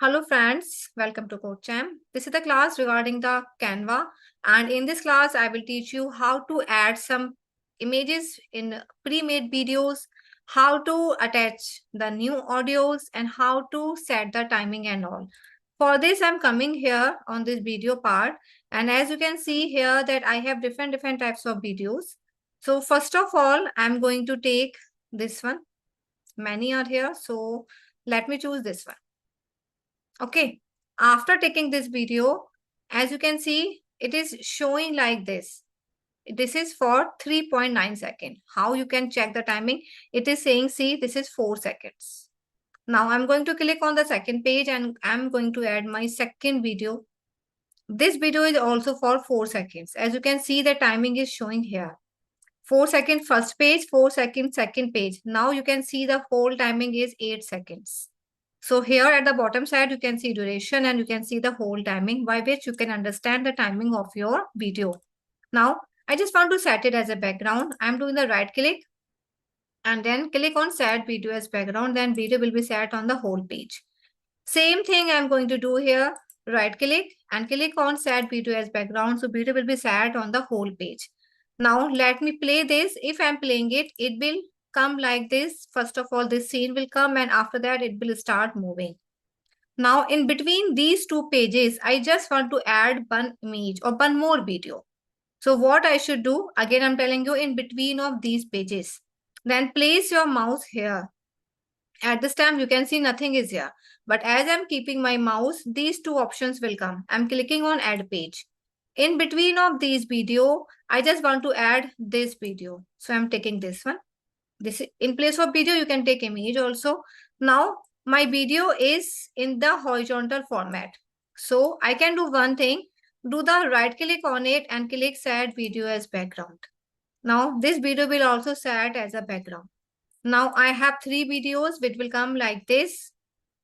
Hello friends, welcome to CodeChamp. This is the class regarding the Canva, and in this class I will teach you how to add some images in pre-made videos, how to attach the new audios, and how to set the timing and all. For this I'm coming here on this video part, and as you can see here that I have different types of videos. So first of all I'm going to take this one. Many are here, so let me choose this one. Okay, after taking this video, as you can see, it is showing like this. This is for 3.9 seconds. How you can check the timing? It is saying, see, this is 4 seconds. Now I'm going to click on the second page and I'm going to add my second video. This video is also for 4 seconds. As you can see, the timing is showing here. 4 second first page, 4 second second page. Now you can see the whole timing is 8 seconds. So here at the bottom side, you can see duration and you can see the whole timing by which you can understand the timing of your video. Now, I just want to set it as a background. I'm doing the right click and then click on set video as background. Then video will be set on the whole page. Same thing I'm going to do here. Right click and click on set video as background. So video will be set on the whole page. Now let me play this. If I'm playing it, it will come like this. First of all, this scene will come and after that it will start moving. Now in between these two pages, I just want to add one image or one more video. So what I should do, again I'm telling you, in between of these pages, then place your mouse here. At this time you can see nothing is here, but as I'm keeping my mouse, these two options will come. I'm clicking on add page. In between of these video, I just want to add this video. So I'm taking this one. This in place of video, you can take image also. Now my video is in the horizontal format. So I can do one thing, do the right click on it and click set video as background. Now this video will also set as a background. Now I have 3 videos which will come like this.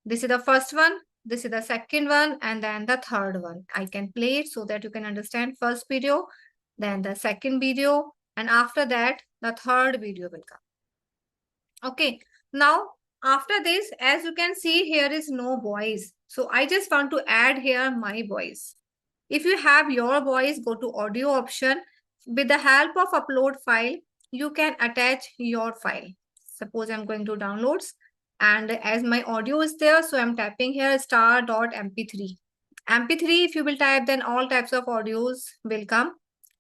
This is the first one, this is the second one, and then the third one. I can play it so that you can understand first video, then the second video, and after that, the third video will come. Okay, now after this, as you can see, here is no voice. So I just want to add here my voice. If you have your voice, go to audio option. With the help of upload file, you can attach your file. Suppose I'm going to downloads and as my audio is there, so I'm typing here star.mp3. MP3, if you will type, then all types of audios will come.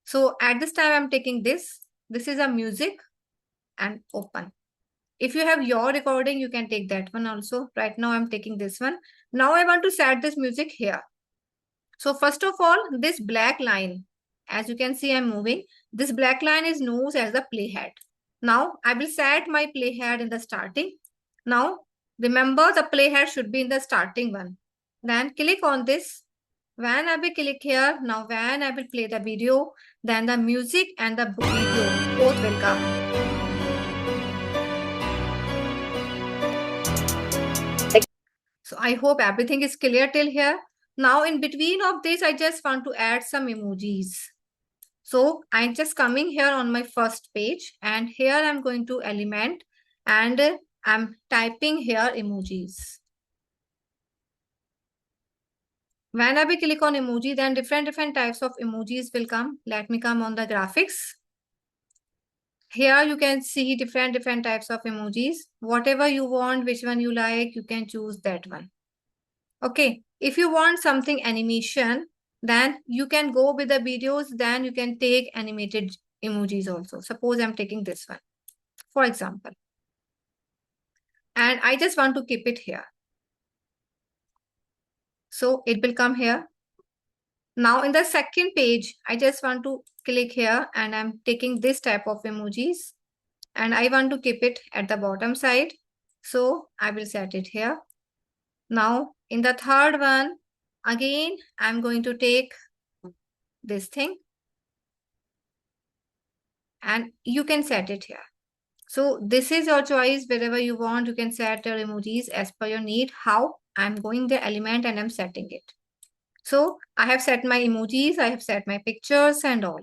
So at this time, I'm taking this. This is a music and open. If you have your recording, you can take that one also. Right now, I'm taking this one. Now I want to set this music here. So first of all, this black line, as you can see, I'm moving. This black line is known as the playhead. Now I will set my playhead in the starting. Now remember the playhead should be in the starting one. Then click on this. When I will click here, now when I will play the video, then the music and the video both will come. So I hope everything is clear till here. Now in between of this, I just want to add some emojis. So I'm just coming here on my first page and here I'm going to element and I'm typing here emojis. When I will click on emoji, then different types of emojis will come. Let me come on the graphics. Here you can see different types of emojis. Whatever you want, which one you like, you can choose that one. Okay, if you want something animation, then you can go with the videos, then you can take animated emojis also. Suppose I'm taking this one, for example. And I just want to keep it here. So it will come here. Now in the second page, I just want to click here and I'm taking this type of emojis and I want to keep it at the bottom side. So I will set it here. Now in the third one, again, I'm going to take this thing and you can set it here. So this is your choice. Wherever you want, you can set your emojis as per your need. How? I'm going the element and I'm setting it. So I have set my emojis, I have set my pictures and all.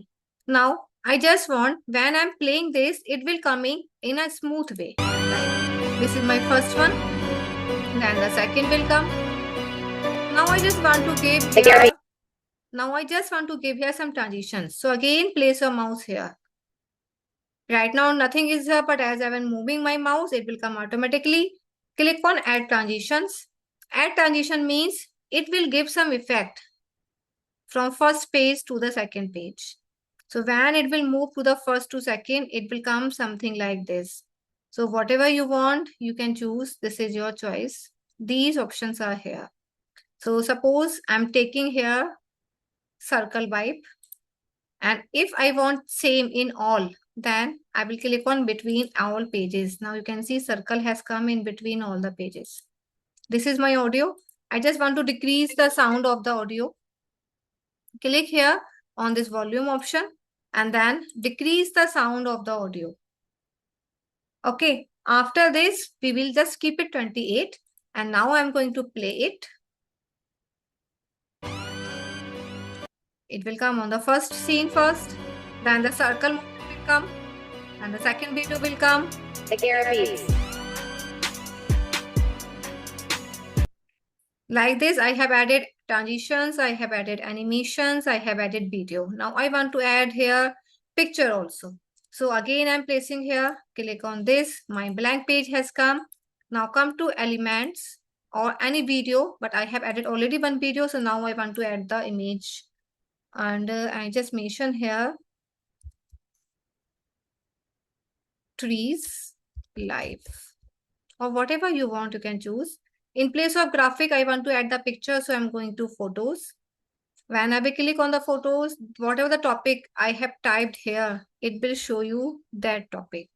Now I just want, when I'm playing this, it will coming in a smooth way. Like this is my first one. Then the second will come. I just want to give here. Now I just want to give here some transitions. So again, place your mouse here. Right now nothing is here, but as I am moving my mouse, it will come automatically. Click on add transitions. Add transition means it will give some effect from first page to the second page. So when it will move to the first to second, it will come something like this. So whatever you want, you can choose. This is your choice. These options are here. So suppose I'm taking here circle vibe. And if I want same in all, then I will click on between all pages. Now you can see circle has come in between all the pages. This is my audio. I just want to decrease the sound of the audio. Click here on this volume option and then decrease the sound of the audio. Okay, after this, we will just keep it 28. And now I'm going to play it. It will come on the first scene first, then the circle will come, and the second video will come. The beats. Like this, I have added transitions, I have added animations, I have added video. Now I want to add here picture also. So again, I'm placing here, click on this, my blank page has come. Now come to elements or any video, but I have added already one video. So now I want to add the image. And I just mention here trees life or whatever you want, you can choose. In place of graphic, I want to add the picture, so I'm going to photos. When I will click on the photos, whatever the topic I have typed here, it will show you that topic.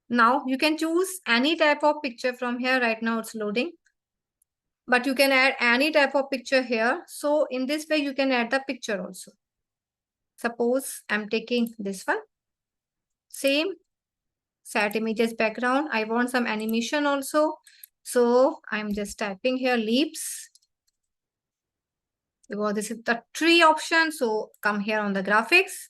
Now you can choose any type of picture from here. Right now it's loading, but you can add any type of picture here. So in this way, you can add the picture also. Suppose I'm taking this one. Same. Set images background. I want some animation also. So I'm just typing here leaves. Because this is the tree option. So come here on the graphics.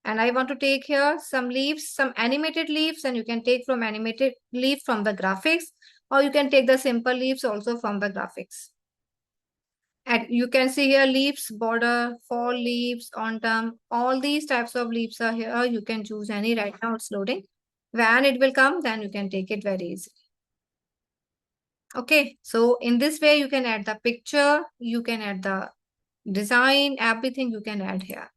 And I want to take here some leaves, some animated leaves. And you can take from animated leaf from the graphics. Or you can take the simple leaves also from the graphics. And you can see here leaves, border, fall leaves, autumn. All these types of leaves are here. You can choose any. Right now it's loading. When it will come, then you can take it very easily. Okay, so in this way, you can add the picture, you can add the design, everything you can add here.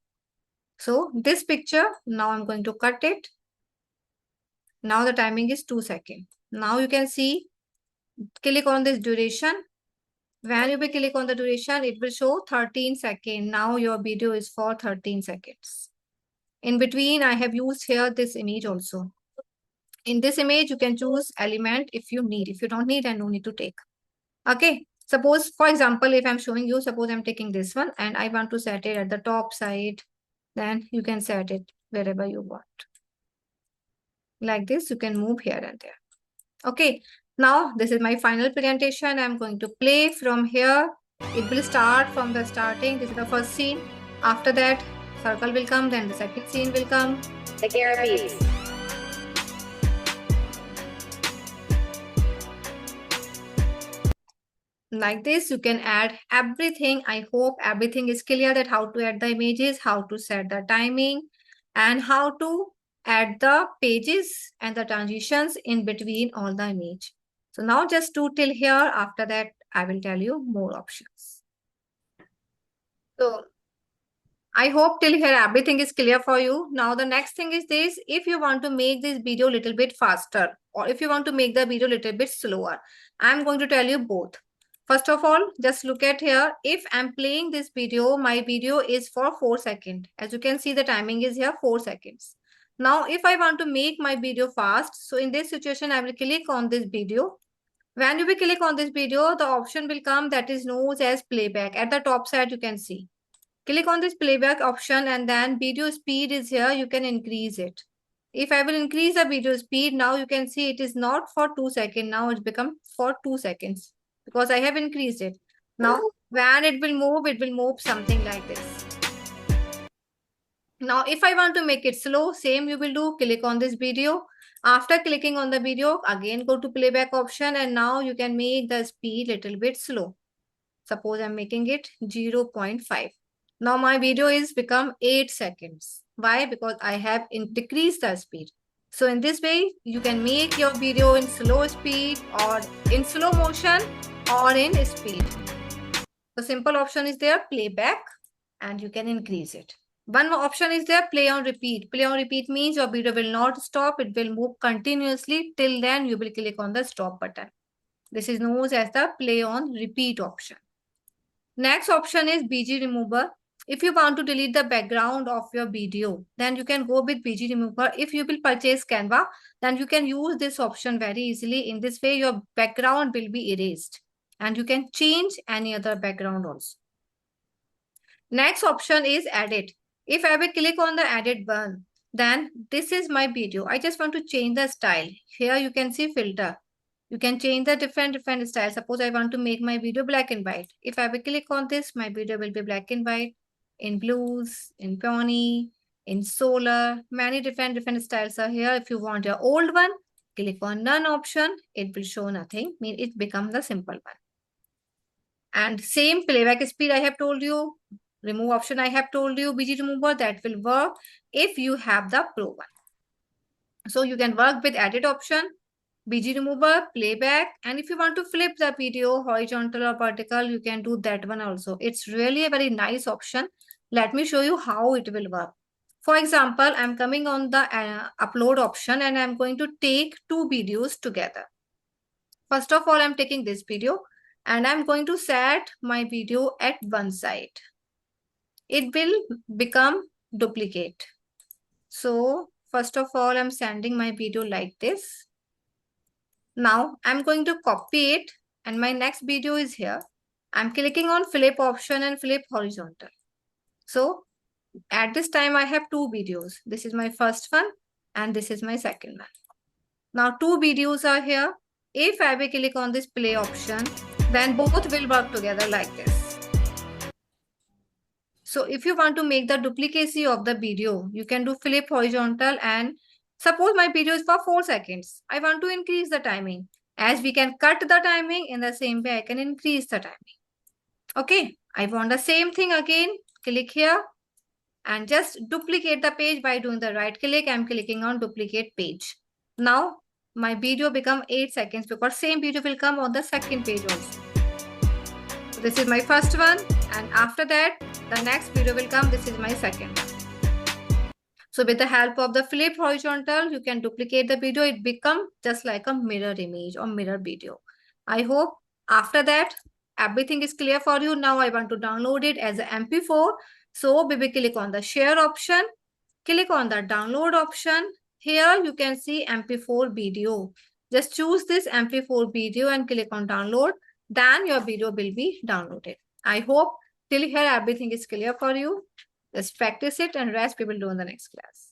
So this picture, now I'm going to cut it. Now the timing is 2 seconds. Now you can see, click on this duration. When you will click on the duration, it will show 13 seconds. Now your video is for 13 seconds. In between, I have used here this image also. In this image, you can choose element if you need. If you don't need, then no need to take. Okay. Suppose, for example, if I'm showing you, suppose I'm taking this one and I want to set it at the top side, then you can set it wherever you want. Like this, you can move here and there. Okay. Now, this is my final presentation. I'm going to play from here. It will start from the starting. This is the first scene. After that, circle will come. Then the second scene will come. The beats. Like this, you can add everything. I hope everything is clear that how to add the images, how to set the timing, and how to add the pages and the transitions in between all the image. So now just do till here. After that, I will tell you more options. So I hope till here everything is clear for you. Now the next thing is this. If you want to make this video a little bit faster or if you want to make the video a little bit slower, I'm going to tell you both. First of all, just look at here. If I'm playing this video, my video is for 4 seconds. As you can see, the timing is here 4 seconds. Now, if I want to make my video fast, so in this situation, I will click on this video. When you will click on this video, the option will come that is known as playback. At the top side, you can see. Click on this playback option and then video speed is here. You can increase it. If I will increase the video speed, now you can see it is not for 2 seconds. Now it's become for 2 seconds because I have increased it. Now, when it will move something like this. Now, if I want to make it slow, same you will do. Click on this video After clicking on the video, again go to playback option, and now you can make the speed little bit slow. Suppose I'm making it 0.5. Now my video is become 8 seconds. Why? Because I have decreased the speed. So in this way, you can make your video in slow speed or in slow motion or in speed. The simple option is there, playback, and you can increase it. One option is there, play on repeat. Play on repeat means your video will not stop. It will move continuously. Till then, you will click on the stop button. This is known as the play on repeat option. Next option is BG remover. If you want to delete the background of your video, then you can go with BG remover. If you will purchase Canva, then you can use this option very easily. In this way, your background will be erased and you can change any other background also. Next option is edit. If I will click on the edit button, then this is my video. I just want to change the style. Here you can see filter. You can change the different styles. Suppose I want to make my video black and white. If I will click on this, my video will be black and white, in blues, in peony, in solar. Many different styles are here. If you want your old one, click on none option. It will show nothing. Mean it becomes the simple one. And same playback speed I have told you. Remove option I have told you. BG remover, that will work if you have the pro one. So you can work with edit option, BG remover, playback, and if you want to flip the video horizontal or vertical, you can do that one also. It's really a very nice option. Let me show you how it will work. For example, I'm coming on the upload option and I'm going to take two videos together. First of all, I'm taking this video and I'm going to set my video at one side. It will become duplicate. So first of all, I'm sending my video like this. Now I'm going to copy it and my next video is here. I'm clicking on flip option and flip horizontal. So at this time I have two videos. This is my first one and this is my second one. Now two videos are here. If I will click on this play option, then both will work together like this. So if you want to make the duplicacy of the video, you can do flip horizontal, and suppose my video is for 4 seconds. I want to increase the timing. As we can cut the timing, in the same way I can increase the timing. Okay, I want the same thing again. Click here and just duplicate the page by doing the right click. I'm clicking on duplicate page. Now my video become 8 seconds because same video will come on the second page also. So this is my first one, and after that the next video will come. This is my second one. So with the help of the flip horizontal, you can duplicate the video. It become just like a mirror image or mirror video. I hope after that everything is clear for you. Now I want to download it as a MP4. So we will click on the share option. Click on the download option. Here you can see MP4 video. Just choose this MP4 video and click on download. Then your video will be downloaded. I hope till here everything is clear for you. Just practice it and rest we will do in the next class.